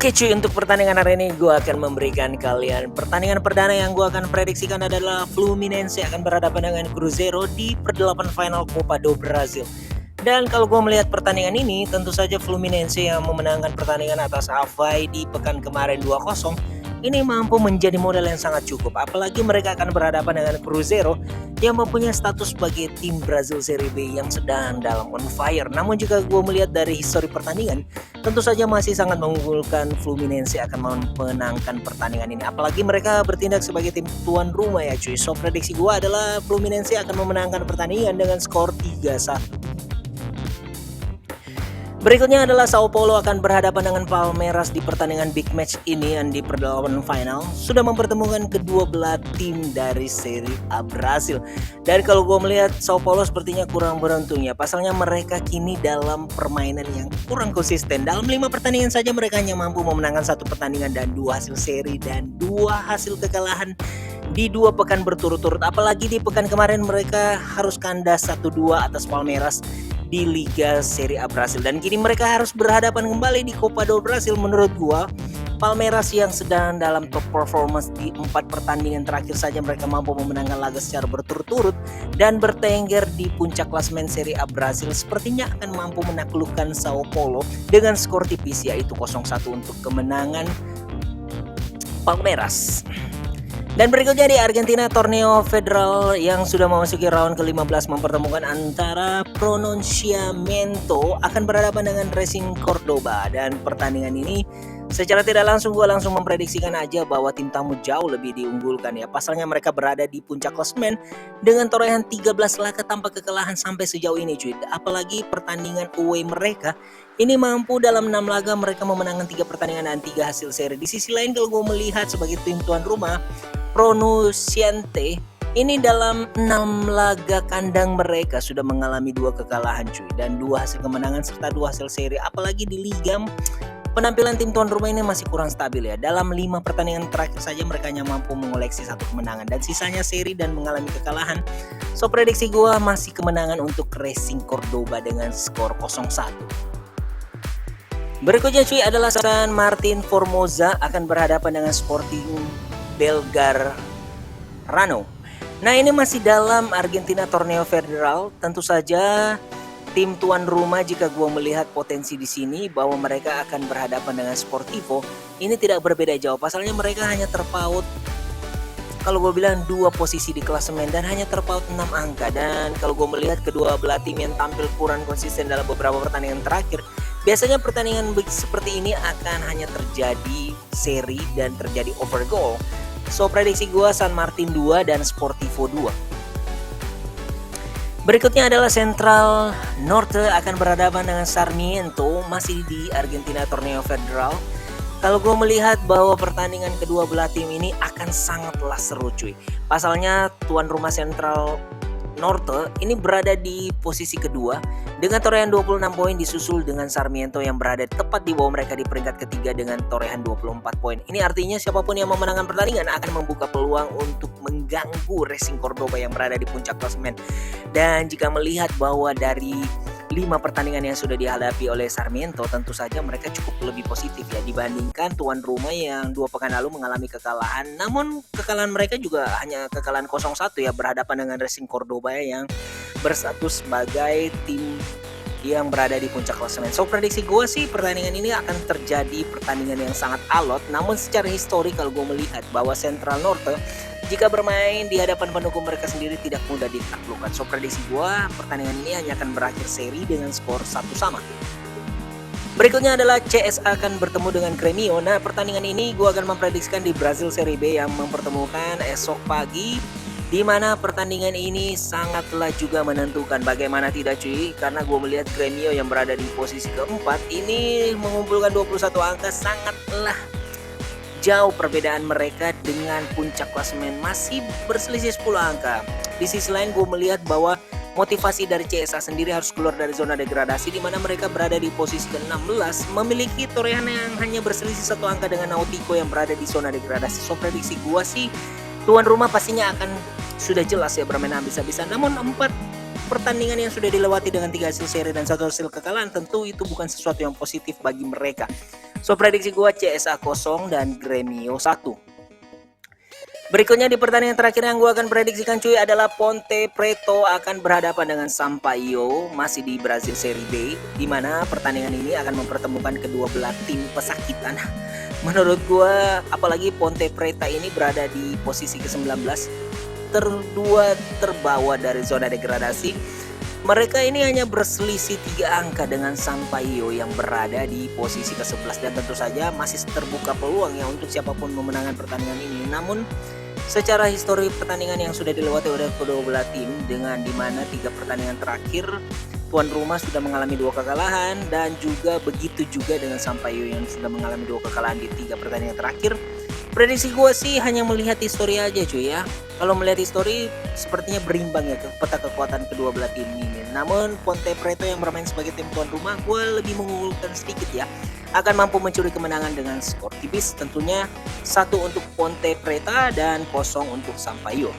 Oke cuy, untuk pertandingan hari ini gue akan memberikan kalian pertandingan perdana yang gue akan prediksikan adalah Fluminense akan berhadapan dengan Cruzeiro di per-8 final Copa do Brasil. Dan kalau gue melihat pertandingan ini, tentu saja Fluminense yang memenangkan pertandingan atas Avaí di pekan kemarin 2-0 ini mampu menjadi modal yang sangat cukup. Apalagi mereka akan berhadapan dengan Cruzeiro yang mempunyai status sebagai tim Brazil Serie B yang sedang dalam on fire. Namun jika gue melihat dari histori pertandingan, tentu saja masih sangat mengunggulkan Fluminense akan memenangkan pertandingan ini. Apalagi mereka bertindak sebagai tim tuan rumah ya cuy. So prediksi gue adalah Fluminense akan memenangkan pertandingan dengan skor 3-1. Berikutnya adalah Sao Paulo akan berhadapan dengan Palmeiras di pertandingan big match ini yang di per-8 final sudah mempertemukan kedua belah tim dari Serie A Brasil. Dan kalau gue melihat Sao Paulo sepertinya kurang beruntung ya. Pasalnya mereka kini dalam permainan yang kurang konsisten. Dalam 5 pertandingan saja mereka hanya mampu memenangkan 1 pertandingan dan 2 hasil seri dan 2 hasil kekalahan di 2 pekan berturut-turut. Apalagi di pekan kemarin mereka harus kandas 1-2 atas Palmeiras di Liga Serie A Brasil, dan kini mereka harus berhadapan kembali di Copa do Brasil. Menurut gua Palmeiras yang sedang dalam top performance di 4 pertandingan terakhir saja mereka mampu memenangkan laga secara berturut-turut dan bertengger di puncak klasemen Serie A Brasil sepertinya akan mampu menaklukkan Sao Paulo dengan skor tipis yaitu 0-1 untuk kemenangan Palmeiras. Dan berikutnya di Argentina, Torneo Federal yang sudah memasuki round ke-15 mempertemukan antara Pronunciamento akan berhadapan dengan Racing Cordoba. Dan pertandingan ini secara tidak langsung gue langsung memprediksikan aja bahwa tim tamu jauh lebih diunggulkan ya. Pasalnya mereka berada di puncak klasemen dengan torehan 13 laga tanpa kekalahan sampai sejauh ini cuy. Apalagi pertandingan away mereka ini mampu dalam 6 laga mereka memenangkan 3 pertandingan dan 3 hasil seri. Di sisi lain kalau gue melihat sebagai tim tuan rumah, Pronunciante ini dalam 6 laga kandang mereka sudah mengalami 2 kekalahan cuy dan 2 hasil kemenangan serta 2 hasil seri. Apalagi di Liga penampilan tim tuan rumah ini masih kurang stabil ya. Dalam 5 pertandingan terakhir saja mereka hanya mampu mengoleksi 1 kemenangan dan sisanya seri dan mengalami kekalahan. So prediksi gue masih kemenangan untuk Racing Cordoba dengan skor 0-1. Berikutnya cuy adalah San Martin Formosa akan berhadapan dengan Sporting Belgrano. Nah ini masih dalam Argentina Torneo Federal. Tentu saja tim tuan rumah jika gue melihat potensi di sini bahwa mereka akan berhadapan dengan Sportivo ini tidak berbeda jauh. Pasalnya mereka hanya terpaut kalau gue bilang 2 posisi di klasemen dan hanya terpaut 6 angka. Dan kalau gue melihat kedua belah tim yang tampil kurang konsisten dalam beberapa pertandingan terakhir, biasanya pertandingan seperti ini akan hanya terjadi seri dan terjadi over goal. So prediksi gue San Martin 2 dan Sportivo 2. Berikutnya adalah Central Norte akan berhadapan dengan Sarmiento masih di Argentina Torneo Federal. Kalau gue melihat bahwa pertandingan kedua belah tim ini akan sangatlah seru cuy. Pasalnya tuan rumah Central Norte ini berada di posisi kedua dengan torehan 26 poin disusul dengan Sarmiento yang berada tepat di bawah mereka di peringkat ketiga dengan torehan 24 poin. Ini artinya siapapun yang memenangkan pertandingan akan membuka peluang untuk mengganggu Racing Cordoba yang berada di puncak klasemen. Dan jika melihat bahwa dari 5 pertandingan yang sudah dihadapi oleh Sarmiento, tentu saja mereka cukup lebih positif ya dibandingkan tuan rumah yang 2 pekan lalu mengalami kekalahan. Namun kekalahan mereka juga hanya kekalahan 0-1 ya berhadapan dengan Racing Cordoba yang berstatus sebagai tim yang berada di puncak klasemen. So prediksi gue sih pertandingan ini akan terjadi pertandingan yang sangat alot. Namun secara histori kalau gue melihat bahwa Central Norte jika bermain di hadapan pendukung mereka sendiri tidak mudah ditaklukkan. So prediksi gue pertandingan ini hanya akan berakhir seri dengan skor 1-1. Berikutnya adalah CSA akan bertemu dengan Grêmio. Nah pertandingan ini gue akan memprediksikan di Brazil Serie B yang mempertemukan esok pagi, di mana pertandingan ini sangatlah juga menentukan. Bagaimana tidak cuy, karena gue melihat Grêmio yang berada di posisi keempat ini mengumpulkan 21 angka, sangatlah jauh perbedaan mereka dengan puncak klasemen masih berselisih 10 angka. Di sisi lain gue melihat bahwa motivasi dari CSA sendiri harus keluar dari zona degradasi di mana mereka berada di posisi ke-16 memiliki torehan yang hanya berselisih 1 angka dengan Nautico yang berada di zona degradasi. So prediksi gue sih tuan rumah pastinya akan sudah jelas ya bermain habis-habisan. Namun 4 pertandingan yang sudah dilewati dengan 3 hasil seri dan 1 hasil kekalahan tentu itu bukan sesuatu yang positif bagi mereka. So prediksi gue CSA 0 dan Gremio 1. Berikutnya di pertandingan terakhir yang gue akan prediksikan cuy adalah Ponte Preta akan berhadapan dengan Sampaio masih di Brazil Serie B, di mana pertandingan ini akan mempertemukan kedua belah tim pesakitan. Menurut gue apalagi Ponte Preta ini berada di posisi ke-19, terbawah dari zona degradasi. Mereka ini hanya berselisih 3 angka dengan Sampaio yang berada di posisi ke-11, dan tentu saja masih terbuka peluang ya untuk siapapun memenangkan pertandingan ini. Namun secara histori pertandingan yang sudah dilewati oleh kedua belah tim, dengan dimana 3 pertandingan terakhir tuan rumah sudah mengalami 2 kekalahan, dan juga begitu juga dengan Sampaio yang sudah mengalami 2 kekalahan di 3 pertandingan terakhir. Prediksi gue sih hanya melihat histori aja cuy ya. Kalau melihat histori sepertinya berimbang ya ke peta kekuatan kedua belah tim ini. Namun Ponte Preta yang bermain sebagai tim tuan rumah, gue lebih mengunggulkan sedikit ya, akan mampu mencuri kemenangan dengan skor tipis, tentunya 1 untuk Ponte Preta dan 0 untuk Sampaio.